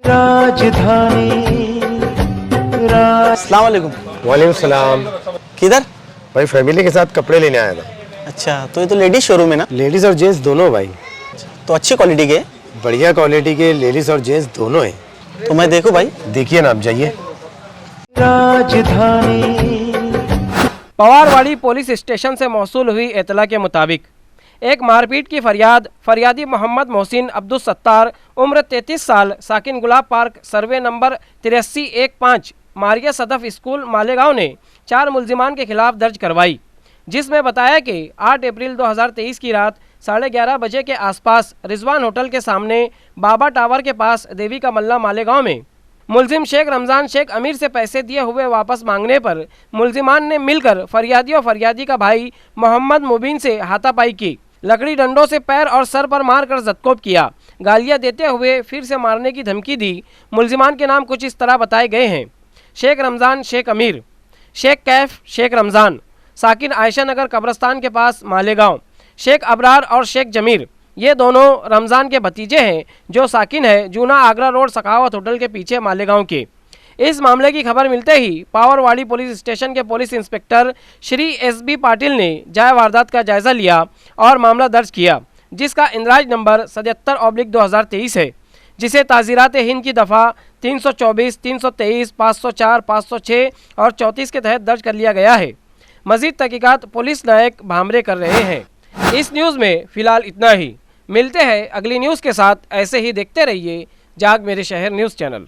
राजधानी अस्सलाम वालेकुम। वालेकुम सलाम। किधर? भाई फैमिली के साथ कपड़े लेने आया था। अच्छा, तो ये तो लेडीज शोरूम है ना? लेडीज और जेंट्स दोनों भाई। तो अच्छी क्वालिटी के? बढ़िया क्वालिटी के लेडीज और जेंट्स दोनों हैं। तो मैं देखूं भाई? देखिए ना, आप जाइए। राजधानी पवारवाड़ी पुलिस स्टेशन से मौसूल हुई इतला के मुताबिक एक मारपीट की फरियादी मोहम्मद मोहसिन अब्दुल सत्तार उम्र 33 साल साकिन Gulab park survey number 8315 Mariya Sadaf school Malegaon ने 4 मुल्जिमान के खिलाफ दर्ज करवाई, जिसमें बताया कि 8 अप्रैल 2023 की रात 11:30 बजे के आसपास रिजवान होटल के सामने बाबा टावर के पास देवी का मल्ला मालेगांव में मुल्जिम शेख रमज़ान शेख अमीर से पैसे दिए हुए वापस मांगने पर मुल्जिमान ने मिलकर फरियादी और फरियादी का भाई मोहम्मद मुबीन से हाथापाई की, लकड़ी डंडों से पैर और सर पर मारकर जदकोब किया, गालियां देते हुए फिर से मारने की धमकी दी। मुल्जिमान के नाम कुछ इस तरह बताए गए हैं: शेख रमज़ान शेख अमीर, शेख कैफ शेख रमज़ान, साकिन आयशा नगर कब्रस्तान के पास मालेगांव, शेख अबरार और शेख जमीर। ये दोनों रमज़ान के भतीजे हैं जो साकिन है जूना आगरा रोड सखावत होटल के पीछे मालेगांव के। इस मामले की खबर मिलते ही पावरवाड़ी पुलिस स्टेशन के police inspector Shri S.B.. Patil ने जाए वारदात का जायज़ा लिया और मामला दर्ज किया, जिसका इंदराज नंबर 77/2023 है, जिसे ताज़ीरात हिंद की दफ़ा 324, 323, 504, 506 और 34 के तहत दर्ज कर लिया गया है। मज़ीद तहकीकात पुलिस नायक भामरे कर रहे हैं। इस न्यूज़ में फ़िलहाल इतना ही। मिलते हैं अगली न्यूज़ के साथ। ऐसे ही देखते रहिए जाग मेरे शहर न्यूज़ चैनल।